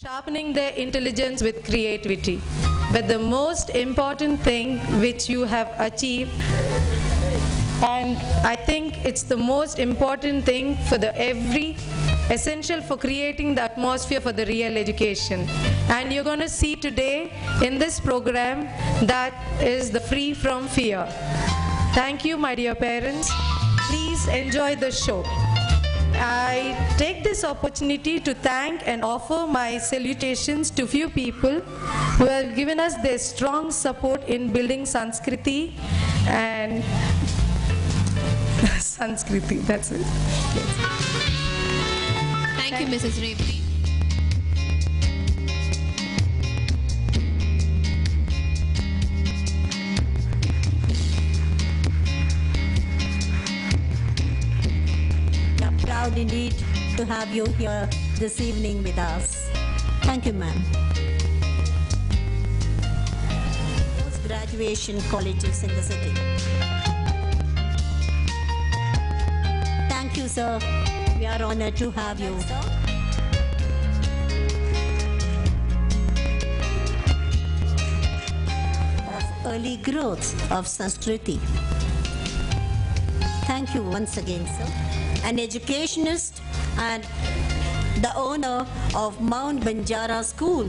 sharpening their intelligence with creativity. But the most important thing which you have achieved, and I think it's the most important thing for the every essential for creating the atmosphere for the real education. And you're going to see today in this program that is the free from fear. Thank you, my dear parents. Please enjoy the show. I take this opportunity to thank and offer my salutations to few people who have given us their strong support in building Sanskriti and Sanskriti, that's it. Yes. Thank you, Mrs. Revati. We are proud indeed to have you here this evening with us. Thank you, ma'am. Post-graduation colleges in the city. Thank you, sir. We are honored to have you. Of early growth of Sanskriti. Thank you once again, sir. An educationist and the owner of Mount Banjara School.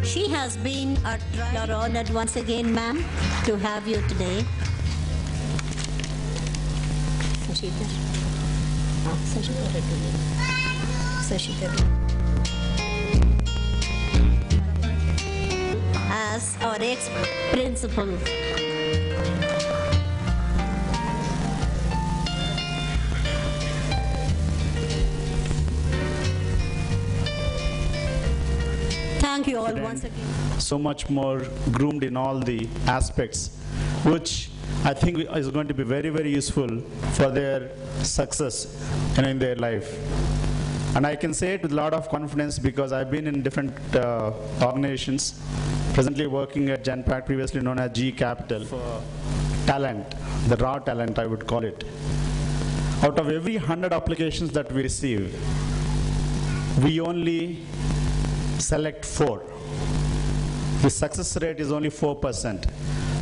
She has been a driver. You're honored once again, ma'am, to have you today. As our ex-principal. Thank you all once again. So much more groomed in all the aspects, which I think is going to be very, very useful for their success in their life. And I can say it with a lot of confidence because I've been in different organizations, presently working at Genpact, previously known as G Capital, for talent, the raw talent I would call it. Out of every 100 applications that we receive, we only select 4. The success rate is only 4%.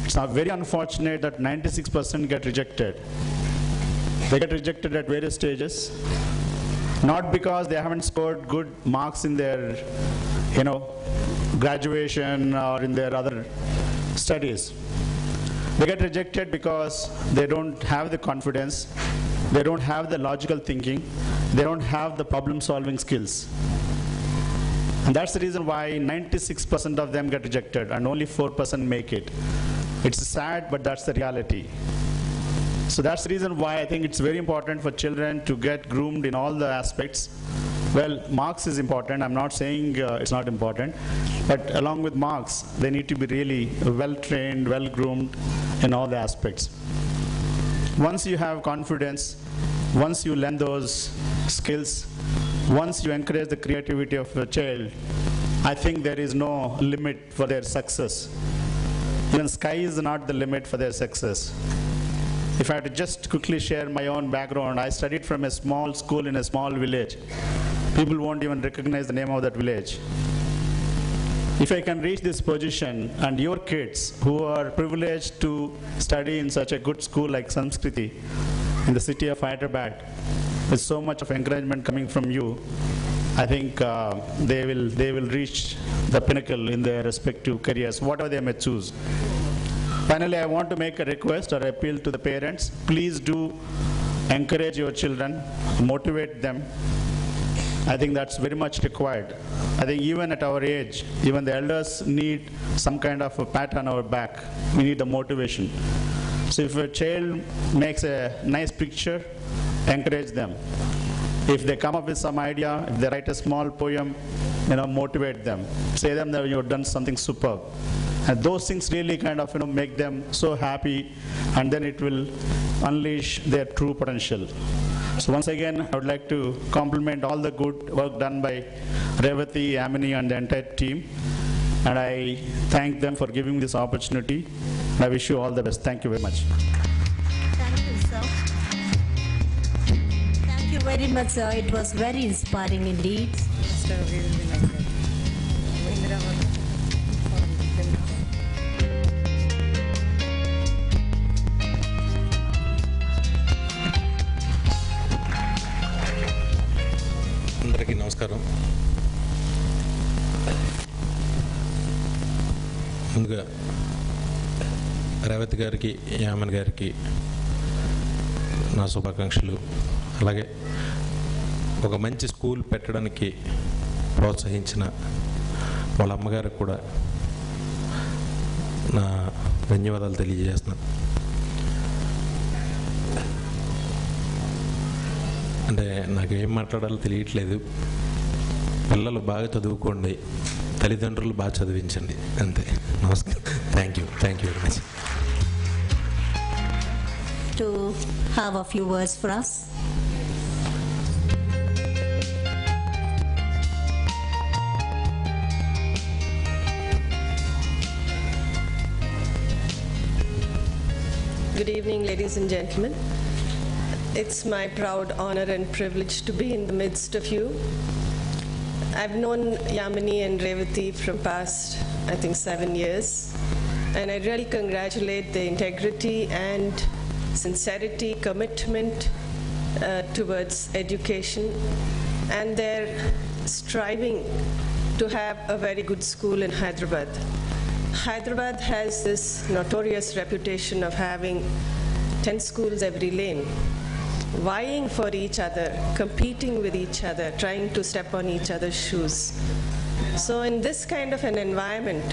It's now very unfortunate that 96% get rejected. They get rejected at various stages, not because they haven't scored good marks in their, graduation or in their other studies. They get rejected because they don't have the confidence, they don't have the logical thinking, they don't have the problem-solving skills. And that's the reason why 96% of them get rejected and only 4% make it. It's sad, but that's the reality. So that's the reason why I think it's very important for children to get groomed in all the aspects. Well, marks is important. I'm not saying it's not important. But along with marks, they need to be really well-trained, well-groomed in all the aspects. Once you have confidence, once you learn those skills, once you encourage the creativity of a child, I think there is no limit for their success. Even sky is not the limit for their success. If I had to just quickly share my own background, I studied from a small school in a small village. People won't even recognize the name of that village. If I can reach this position, and your kids who are privileged to study in such a good school like Sanskriti in the city of Hyderabad, with so much of encouragement coming from you, I think they will reach the pinnacle in their respective careers, whatever they may choose. Finally, I want to make a request or appeal to the parents. Please do encourage your children, motivate them. I think that's very much required. I think even at our age, even the elders need some kind of a pat on our back. We need the motivation. So if a child makes a nice picture, encourage them. If they come up with some idea, if they write a small poem, motivate them. Say them that you've done something superb. And those things really kind of make them so happy, and then it will unleash their true potential. So once again, I would like to compliment all the good work done by Revati, Amini, and the entire team. And I thank them for giving me this opportunity. I wish you all the best. Thank you very much. Thank you, sir. Thank you very much, sir. It was very inspiring indeed. ముందుగా రేవతి గారికి, యామన్ గారికి నా శుభాకాంక్షలు. అలాగే ఒక మంచి school పెట్టడానికి ప్రోత్సహించిన వాళ్ళ అమ్మగారికి కూడా నా ధన్యవాదాలు తెలియజేస్తున్నాను. అంటే నాకు ఏం మాట్లాడాలో తెలియట్లేదు. పిల్లలు బాగా చదువుకోండి, తల్లిదండ్రులు బాగా చదివించండి, అంతే. నమస్కారం. Thank you very much. To have a few words for us. Good evening, ladies and gentlemen. It's my proud honor and privilege to be in the midst of you. I've known Yamini and Revati from past, I think, 7 years, and I really congratulate their integrity and sincerity, commitment towards education, and their striving to have a very good school in Hyderabad. Hyderabad has this notorious reputation of having 10 schools every lane, vying for each other, competing with each other, trying to step on each other's shoes. So in this kind of an environment,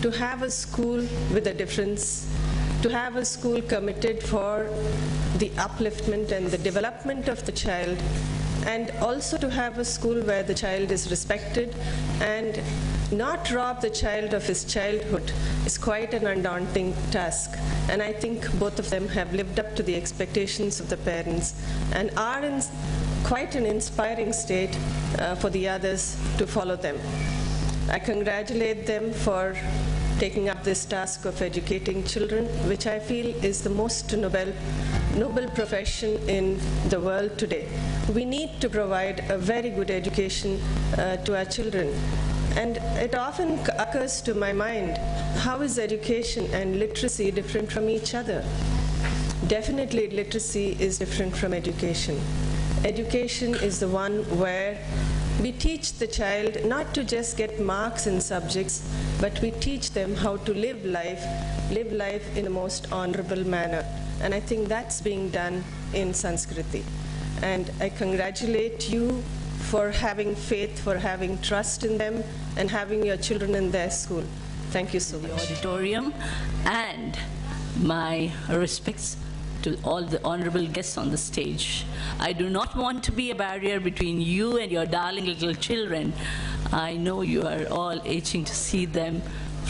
to have a school with a difference, to have a school committed for the upliftment and the development of the child, and also to have a school where the child is respected and not rob the child of his childhood is quite an undaunting task. And I think both of them have lived up to the expectations of the parents and are in quite an inspiring state for the others to follow them. I congratulate them for taking up this task of educating children, which I feel is the most noble profession in the world today. We need to provide a very good education to our children. And it often occurs to my mind, how is education and literacy different from each other? Definitely literacy is different from education. Education is the one where we teach the child not to just get marks in subjects, but we teach them how to live life in a most honorable manner. And I think that's being done in Sanskriti. And I congratulate you for having faith, for having trust in them, and having your children in their school. Thank you so much. Auditorium, and my respects to all the honorable guests on the stage. I do not want to be a barrier between you and your darling little children. I know you are all itching to see them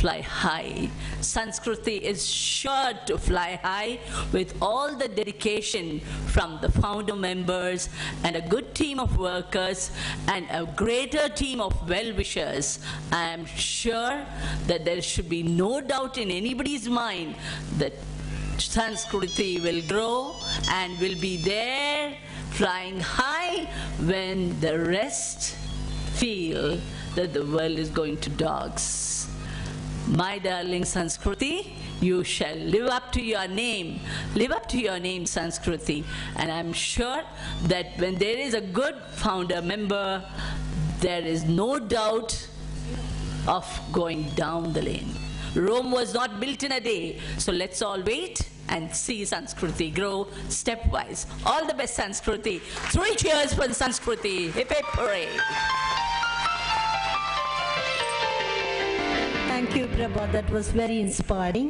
fly high. Sanskriti is sure to fly high with all the dedication from the founder members and a good team of workers and a greater team of well-wishers. I am sure that there should be no doubt in anybody's mind that Sanskriti will grow and will be there flying high when the rest feel that the world is going to dogs. My darling Sanskriti, you shall live up to your name. Live up to your name, Sanskriti. And I'm sure that when there is a good founder member, there is no doubt of going down the lane. Rome was not built in a day, so let's all wait and see Sanskriti grow stepwise. All the best, Sanskriti. 3 cheers for the Sanskriti. Hip hip hooray. Thank you, Prabha. That was very inspiring.